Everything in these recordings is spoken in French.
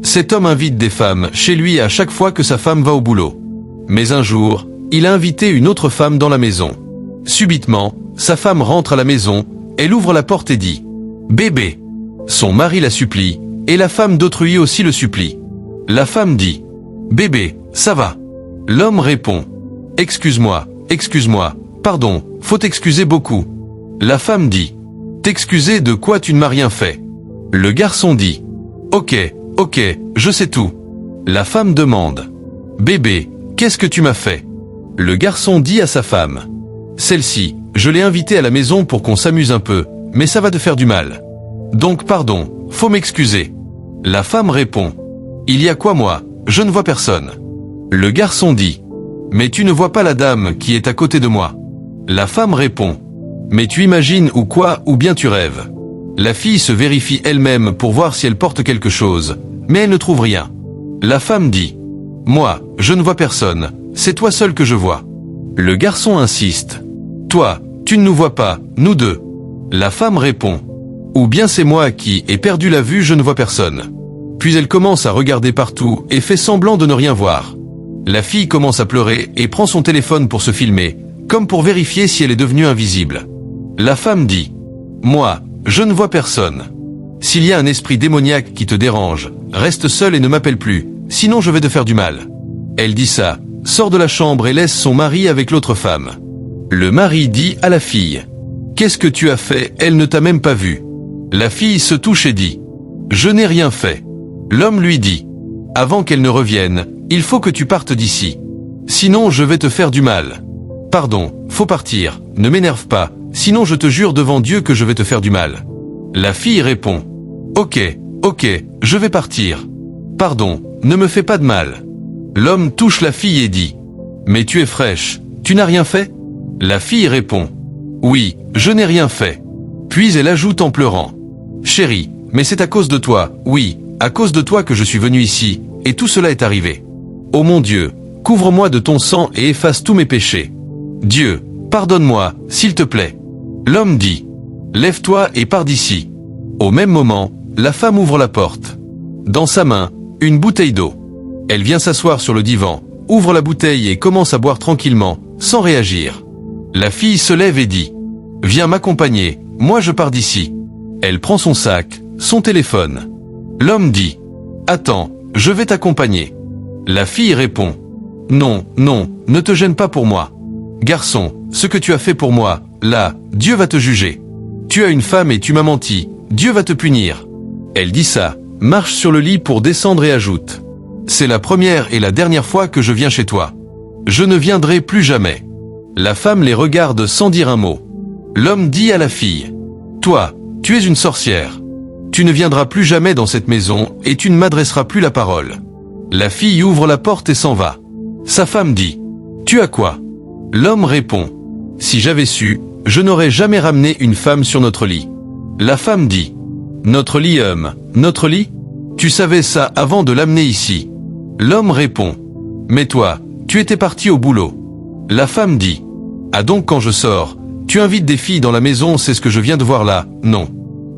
Cet homme invite des femmes chez lui à chaque fois que sa femme va au boulot. Mais un jour, il a invité une autre femme dans la maison. Subitement, sa femme rentre à la maison, elle ouvre la porte et dit « Bébé ». Son mari la supplie, et la femme d'autrui aussi le supplie. La femme dit « Bébé, ça va ». L'homme répond « Excuse-moi, pardon, faut t'excuser beaucoup ». La femme dit « T'excuser de quoi, tu ne m'as rien fait ». Le garçon dit « Ok, je sais tout ». La femme demande « Bébé, qu'est-ce que tu m'as fait ?» Le garçon dit à sa femme « Celle-ci, je l'ai invitée à la maison pour qu'on s'amuse un peu, mais ça va te faire du mal. Donc pardon, faut m'excuser ». La femme répond « Il y a quoi moi, je ne vois personne ». Le garçon dit « Mais tu ne vois pas la dame qui est à côté de moi ». La femme répond « Mais tu imagines ou quoi, ou bien tu rêves ». La fille se vérifie elle-même pour voir si elle porte quelque chose, mais elle ne trouve rien. La femme dit « Moi, je ne vois personne, c'est toi seul que je vois ». Le garçon insiste « Toi, tu ne nous vois pas, nous deux ». La femme répond « Ou bien c'est moi qui ai perdu la vue, je ne vois personne ». Puis elle commence à regarder partout et fait semblant de ne rien voir. La fille commence à pleurer et prend son téléphone pour se filmer, comme pour vérifier si elle est devenue invisible. La femme dit « Moi, je ne vois personne. S'il y a un esprit démoniaque qui te dérange, reste seul et ne m'appelle plus, sinon je vais te faire du mal. » Elle dit ça, sort de la chambre et laisse son mari avec l'autre femme. Le mari dit à la fille « Qu'est-ce que tu as fait, elle ne t'a même pas vu ?» La fille se touche et dit « Je n'ai rien fait. » L'homme lui dit « Avant qu'elle ne revienne, il faut que tu partes d'ici. Sinon je vais te faire du mal. Pardon, faut partir, ne m'énerve pas, sinon je te jure devant Dieu que je vais te faire du mal. » La fille répond « Ok, je vais partir. Pardon, ne me fais pas de mal. » L'homme touche la fille et dit « Mais tu es fraîche, tu n'as rien fait ?» La fille répond « Oui, je n'ai rien fait. » Puis elle ajoute en pleurant « Chérie, mais c'est à cause de toi, oui, à cause de toi que je suis venue ici, et tout cela est arrivé. Oh mon Dieu, couvre-moi de ton sang et efface tous mes péchés. Dieu, pardonne-moi, s'il te plaît. » L'homme dit « Lève-toi et pars d'ici. » Au même moment, la femme ouvre la porte. Dans sa main, une bouteille d'eau. Elle vient s'asseoir sur le divan, ouvre la bouteille et commence à boire tranquillement, sans réagir. La fille se lève et dit « Viens m'accompagner, moi je pars d'ici. » Elle prend son sac, son téléphone. L'homme dit « Attends, je vais t'accompagner. » La fille répond « Non, ne te gêne pas pour moi. Garçon, ce que tu as fait pour moi, là, Dieu va te juger. Tu as une femme et tu m'as menti, Dieu va te punir. » Elle dit ça, marche sur le lit pour descendre et ajoute « C'est la première et la dernière fois que je viens chez toi. Je ne viendrai plus jamais. » La femme les regarde sans dire un mot. L'homme dit à la fille « Toi, tu es une sorcière. Tu ne viendras plus jamais dans cette maison et tu ne m'adresseras plus la parole. » La fille ouvre la porte et s'en va. Sa femme dit « Tu as quoi ?» L'homme répond « Si j'avais su, je n'aurais jamais ramené une femme sur notre lit. » La femme dit « Notre lit, notre lit ? Tu savais ça avant de l'amener ici. » L'homme répond « Mais toi, tu étais parti au boulot. » La femme dit « Ah donc quand je sors, tu invites des filles dans la maison, c'est ce que je viens de voir là, non ?»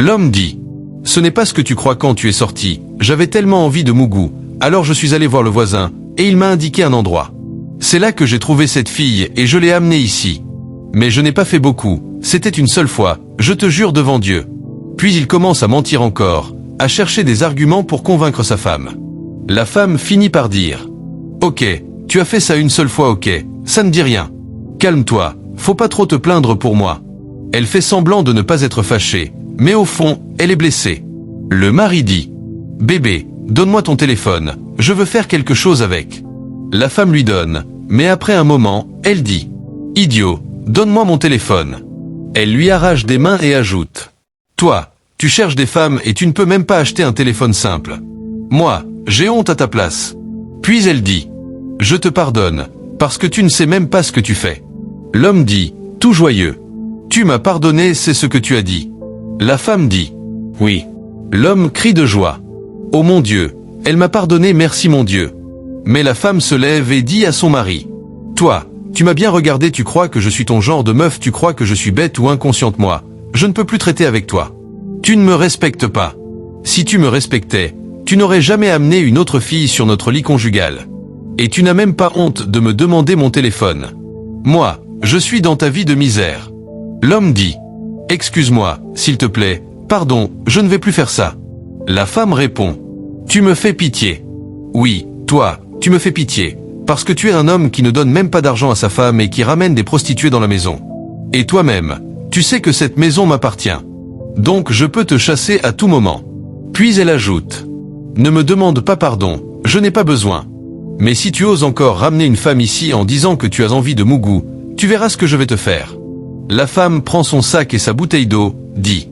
L'homme dit « Ce n'est pas ce que tu crois quand tu es sorti, j'avais tellement envie de mougou, alors je suis allé voir le voisin, et il m'a indiqué un endroit. C'est là que j'ai trouvé cette fille et je l'ai amenée ici. Mais je n'ai pas fait beaucoup, c'était une seule fois, je te jure devant Dieu. » Puis il commence à mentir encore, à chercher des arguments pour convaincre sa femme. La femme finit par dire « Ok, tu as fait ça une seule fois, ok, ça ne dit rien. Calme-toi, faut pas trop te plaindre pour moi. » Elle fait semblant de ne pas être fâchée, mais au fond, elle est blessée. Le mari dit « Bébé, donne-moi ton téléphone, je veux faire quelque chose avec. » La femme lui donne, mais après un moment, elle dit « Idiot, donne-moi mon téléphone. » Elle lui arrache des mains et ajoute « Toi, tu cherches des femmes et tu ne peux même pas acheter un téléphone simple. Moi, j'ai honte à ta place. » Puis elle dit « Je te pardonne, parce que tu ne sais même pas ce que tu fais. » L'homme dit, tout joyeux « Tu m'as pardonné, c'est ce que tu as dit. » La femme dit « Oui. » L'homme crie de joie « Oh mon Dieu, elle m'a pardonné, merci mon Dieu. » Mais la femme se lève et dit à son mari « Toi, tu m'as bien regardé, tu crois que je suis ton genre de meuf, tu crois que je suis bête ou inconsciente, moi. Je ne peux plus traiter avec toi. Tu ne me respectes pas. Si tu me respectais, Tu n'aurais jamais amené une autre fille sur notre lit conjugal. Et tu n'as même pas honte de me demander mon téléphone. Moi, je suis dans ta vie de misère. L'homme dit. Excuse-moi, s'il te plaît, pardon, je ne vais plus faire ça. La femme répond. Tu me fais pitié. Oui, toi, tu me fais pitié, parce que tu es un homme qui ne donne même pas d'argent à sa femme et qui ramène des prostituées dans la maison. Et toi-même, tu sais que cette maison m'appartient. Donc je peux te chasser à tout moment. Puis elle ajoute. Ne me demande pas pardon, je n'ai pas besoin. Mais si tu oses encore ramener une femme ici en disant que tu as envie de mougou, tu verras ce que je vais te faire. La femme prend son sac et sa bouteille d'eau, dit.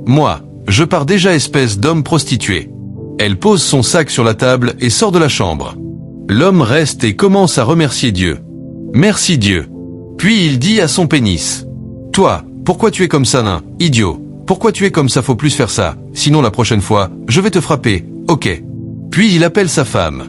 Moi, je pars déjà espèce d'homme prostitué. Elle pose son sac sur la table et sort de la chambre. L'homme reste et commence à remercier Dieu. Merci Dieu. Puis il dit à son pénis. Toi, pourquoi tu es comme ça nain, idiot? Pourquoi tu es comme ça? Faut plus faire ça, sinon la prochaine fois, je vais te frapper, ok. Puis il appelle sa femme.